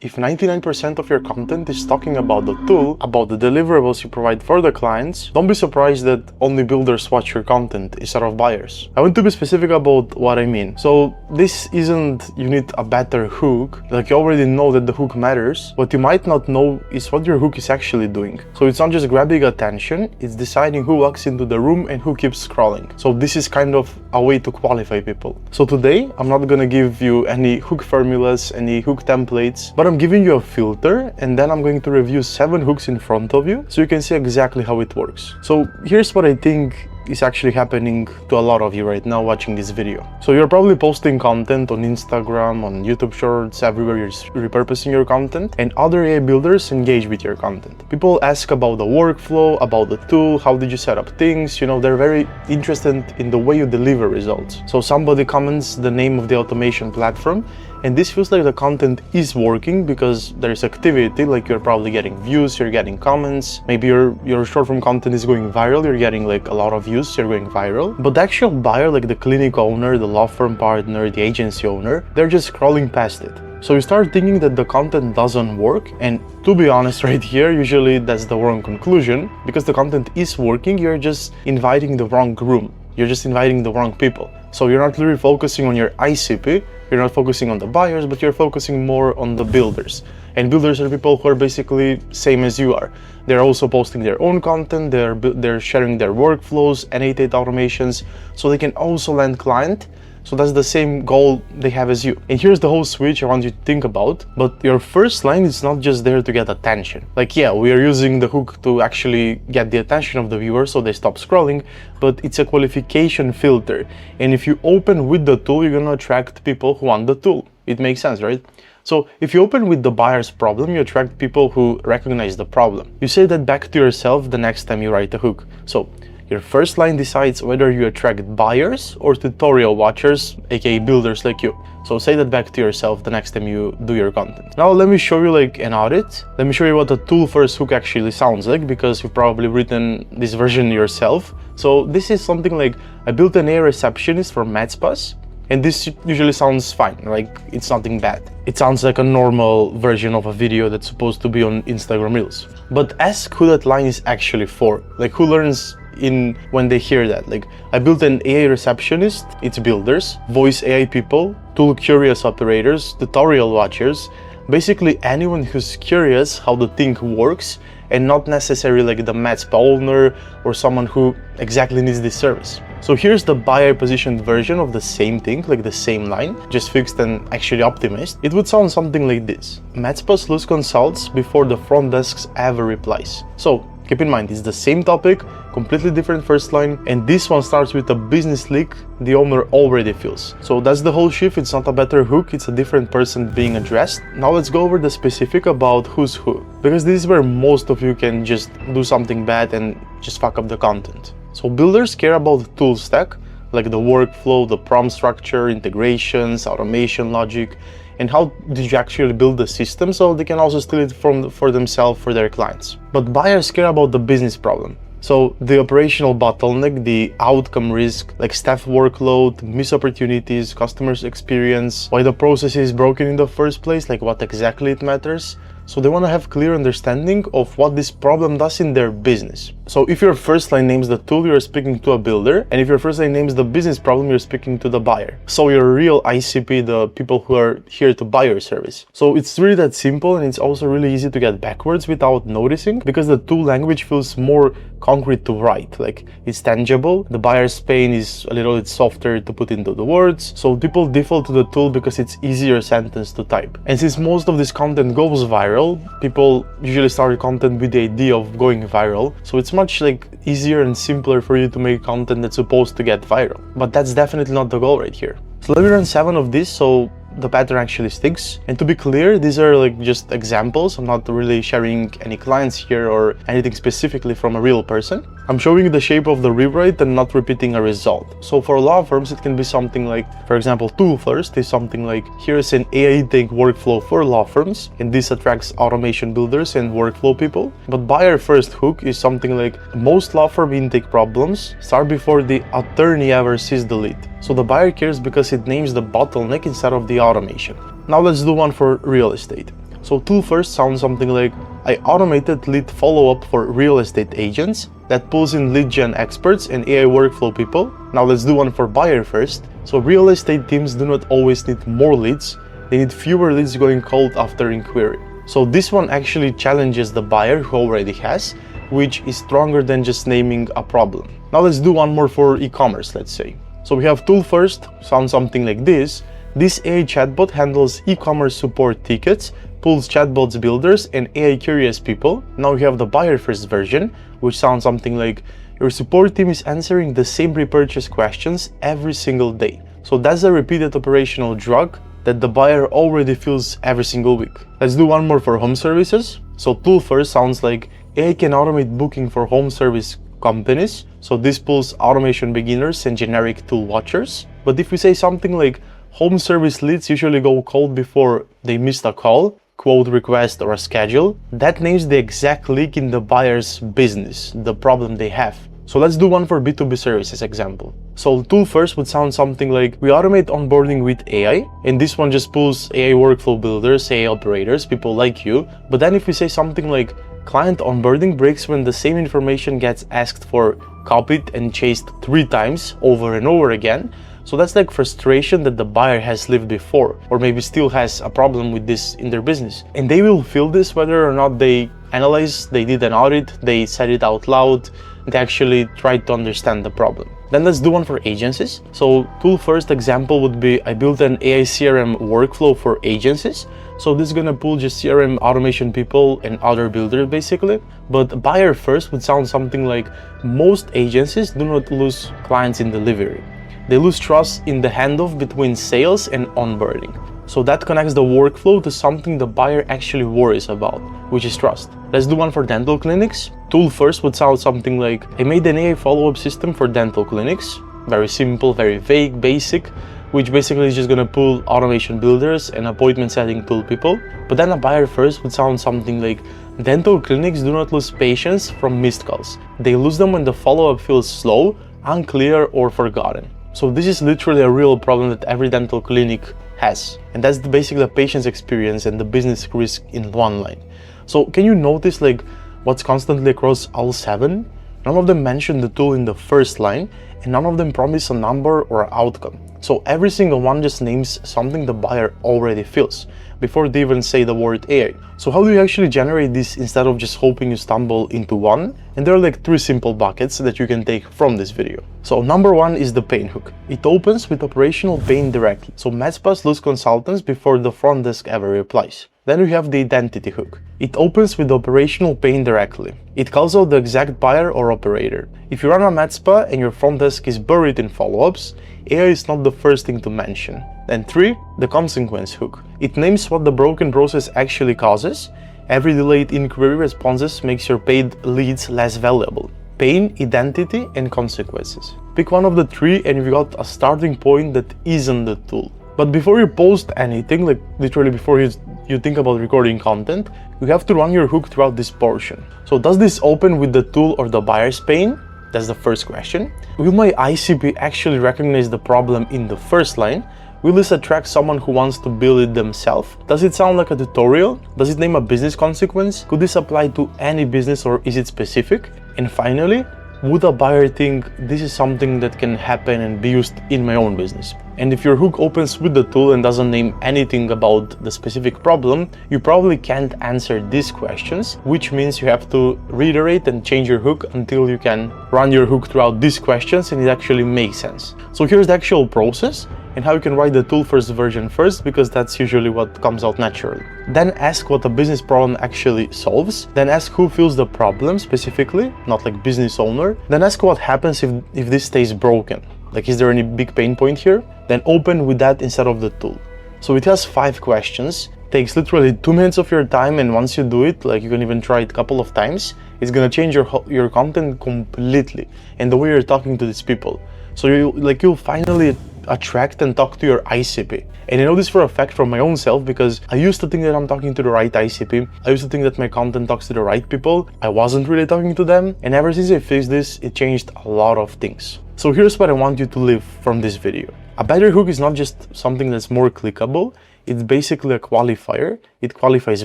if 99% of your content is talking about the tool, about the deliverables you provide for the clients, don't be surprised that only builders watch your content instead of buyers. I want to be specific about what I mean. So this isn't you need a better hook, like you already know that the hook matters. What you might not know is what your hook is actually doing. So it's not just grabbing attention, it's deciding who walks into the room and who keeps scrolling. So this is kind of a way to qualify people. So today, I'm not gonna give you any hook formulas, any hook templates, but I'm giving you a filter, and then I'm going to review 7 hooks in front of you so you can see exactly how it works. So here's what I think is actually happening to a lot of you right now watching this video. So you're probably posting content on Instagram, on YouTube Shorts, everywhere you're repurposing your content, and other AI builders engage with your content. People ask about the workflow, about the tool, how did you set up things, you know, they're very interested in the way you deliver results. So somebody comments the name of the automation platform, and this feels like the content is working because there's activity, like you're probably getting views, you're getting comments, maybe your short form content is going viral, you're getting like a lot of views, you're going viral. But the actual buyer, like the clinic owner, the law firm partner, the agency owner, they're just scrolling past it. So you start thinking that the content doesn't work, and to be honest right here, usually that's the wrong conclusion, because the content is working, you're just inviting the wrong room. You're just inviting the wrong people. So you're not really focusing on your ICP, you're not focusing on the buyers, but you're focusing more on the builders. And builders are people who are basically same as you are. They're also posting their own content, they're sharing their workflows, annotate automations, so they can also land client. So that's the same goal they have as you. And here's the whole switch I want you to think about. But your first line is not just there to get attention. Like, yeah, we are using the hook to actually get the attention of the viewer so they stop scrolling, but it's a qualification filter. And if you open with the tool, you're gonna attract people who want the tool. It makes sense, right? So if you open with the buyer's problem, you attract people who recognize the problem. You say that back to yourself the next time you write a hook. So your first line decides whether you attract buyers or tutorial watchers, aka builders like you. So say that back to yourself the next time you do your content. Now let me show you like an audit. Let me show you what a tool first hook actually sounds like, because you've probably written this version yourself. So this is something like, I built an AI receptionist for MathSpace, and this usually sounds fine, like it's nothing bad. It sounds like a normal version of a video that's supposed to be on Instagram Reels. But ask who that line is actually for. Like, who learns in when they hear that? Like, I built an AI receptionist, it's builders, voice AI people, tool curious operators, tutorial watchers, basically anyone who's curious how the thing works, and not necessarily like the MathSpace owner or someone who exactly needs this service. So here's the buyer positioned version of the same thing, like the same line, just fixed and actually optimized. It would sound something like this. MathSpace lose consults before the front desks ever replies. So keep in mind, it's the same topic, completely different first line, and this one starts with a business leak the owner already feels. So that's the whole shift. It's not a better hook, it's a different person being addressed. Now let's go over the specific about who's who, because this is where most of you can just do something bad and just fuck up the content. So builders care about the tool stack, like the workflow, the prompt structure, integrations, automation logic, and how did you actually build the system so they can also steal it for themselves, for their clients. But buyers care about the business problem. So the operational bottleneck, the outcome risk, like staff workload, missed opportunities, customers experience, why the process is broken in the first place, like what exactly it matters. So they want to have clear understanding of what this problem does in their business. So if your first line names the tool, you're speaking to a builder, and if your first line names the business problem, you're speaking to the buyer. So your real ICP, the people who are here to buy your service. So it's really that simple, and it's also really easy to get backwards without noticing, because the tool language feels more concrete to write, like it's tangible. The buyer's pain is a little bit softer to put into the words. So people default to the tool because it's easier sentence to type. And since most of this content goes viral, people usually start content with the idea of going viral. So it's much like easier and simpler for you to make content that's supposed to get viral. But that's definitely not the goal right here. So let me run 7 of these so the pattern actually sticks. And to be clear, these are like just examples. I'm not really sharing any clients here or anything specifically from a real person. I'm showing you the shape of the rewrite and not repeating a result. So for law firms, it can be something like, for example, tool first is something like, here's an AI intake workflow for law firms, and this attracts automation builders and workflow people. But buyer first hook is something like, most law firm intake problems start before the attorney ever sees the lead. So the buyer cares because it names the bottleneck instead of the automation. Now let's do one for real estate. So tool first sounds something like, I automated lead follow-up for real estate agents that pulls in lead gen experts and AI workflow people. Now let's do one for buyer first. So real estate teams do not always need more leads, they need fewer leads going cold after inquiry. So this one actually challenges the buyer who already has, which is stronger than just naming a problem. Now let's do one more for e-commerce, let's say. So we have tool first, sounds something like this. This AI chatbot handles e-commerce support tickets, pulls chatbots builders and AI curious people. Now we have the buyer first version, which sounds something like, your support team is answering the same repurchase questions every single day. So that's a repeated operational drug that the buyer already feels every single week. Let's do one more for home services. So tool first sounds like, AI can automate booking for home service companies. So this pulls automation beginners and generic tool watchers. But if we say something like, home service leads usually go cold before they missed a call, quote request or a schedule, that names the exact leak in the buyer's business, the problem they have. So let's do one for B2B services example. So tool first would sound something like, we automate onboarding with AI, and this one just pulls AI workflow builders, AI operators, people like you. But then if we say something like, client onboarding breaks when the same information gets asked for, copied and chased 3 times over and over again. So that's like frustration that the buyer has lived before, or maybe still has a problem with this in their business. And they will feel this whether or not they analyze, they did an audit, they said it out loud, they actually tried to understand the problem. Then let's do one for agencies. So tool first example would be, I built an AI CRM workflow for agencies. So this is gonna pull just CRM automation people and other builders basically. But buyer first would sound something like, most agencies do not lose clients in delivery. They lose trust in the handoff between sales and onboarding. So that connects the workflow to something the buyer actually worries about, which is trust. Let's do one for dental clinics. Tool first would sound something like, I made an AI follow-up system for dental clinics. Very simple, very vague, basic, which basically is just gonna pull automation builders and appointment setting tool people. But then a buyer first would sound something like, dental clinics do not lose patients from missed calls. They lose them when the follow-up feels slow, unclear, or forgotten. So this is literally a real problem that every dental clinic has. And that's basically the patient's experience and the business risk in one line. So can you notice like what's constantly across all 7? None of them mention the tool in the first line, and none of them promise a number or outcome. So every single one just names something the buyer already feels before they even say the word AI. So how do you actually generate this instead of just hoping you stumble into one? And there are like 3 simple buckets that you can take from this video. So number 1 is the pain hook. It opens with operational pain directly. So MedSpas lose consultants before the front desk ever replies. Then we have the identity hook. It opens with operational pain directly. It calls out the exact buyer or operator. If you run a med spa and your front desk is buried in follow-ups, AI is not the first thing to mention. Then 3, the consequence hook. It names what the broken process actually causes. Every delayed inquiry responses makes your paid leads less valuable. Pain, identity, and consequences. Pick one of the 3 and you've got a starting point that isn't the tool. But before you post anything, like literally before you think about recording content, you have to run your hook throughout this portion. So does this open with the tool or the buyer's pain? That's the first question. Will my ICP actually recognize the problem in the first line? Will this attract someone who wants to build it themselves? Does it sound like a tutorial? Does it name a business consequence? Could this apply to any business or is it specific? And finally, would a buyer think this is something that can happen and be used in my own business? And if your hook opens with the tool and doesn't name anything about the specific problem, you probably can't answer these questions, which means you have to reiterate and change your hook until you can run your hook throughout these questions and it actually makes sense. So here's the actual process and how you can write the tool first version first, because that's usually what comes out naturally. Then ask what a business problem actually solves. Then ask who feels the problem specifically, not like business owner. Then ask what happens if this stays broken. Like, is there any big pain point here? Then open with that instead of the tool. So it has 5 questions, takes literally 2 minutes of your time, and once you do it, like you can even try it a couple of times, it's gonna change your content completely and the way you're talking to these people. So you'll finally attract and talk to your ICP. And I know this for a fact from my own self, because I used to think that I'm talking to the right ICP. I used to think that my content talks to the right people. I wasn't really talking to them. And ever since I fixed this, it changed a lot of things. So here's what I want you to leave from this video. A better hook is not just something that's more clickable. it's basically a qualifier. It qualifies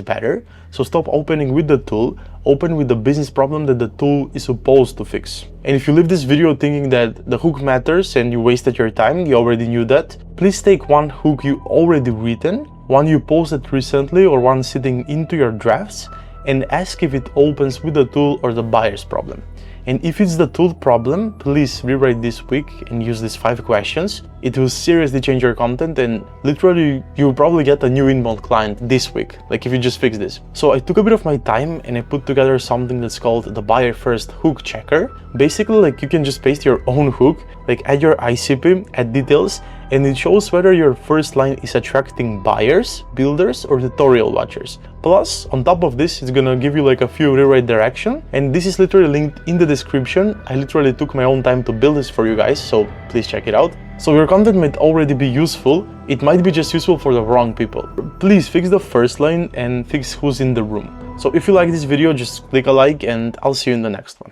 better. So stop opening with the tool, open with the business problem that the tool is supposed to fix. And if you leave this video thinking that the hook matters and you wasted your time, you already knew that, please take one hook you already written, one you posted recently or one sitting into your drafts, and ask if it opens with the tool or the buyer's problem. And if it's the tool problem, please rewrite this week and use these 5 questions. It will seriously change your content, and literally you'll probably get a new inbound client this week, like if you just fix this. So I took a bit of my time and I put together something that's called the buyer first hook checker. Basically, like you can just paste your own hook, like add your ICP, add details, and it shows whether your first line is attracting buyers, builders, or tutorial watchers. Plus, on top of this, it's gonna give you like a few rewrite direction, and this is literally linked in the description. I literally took my own time to build this for you guys, so please check it out. So your content might already be useful, it might be just useful for the wrong people. Please fix the first line and fix who's in the room. So if you like this video, just click a like and I'll see you in the next one.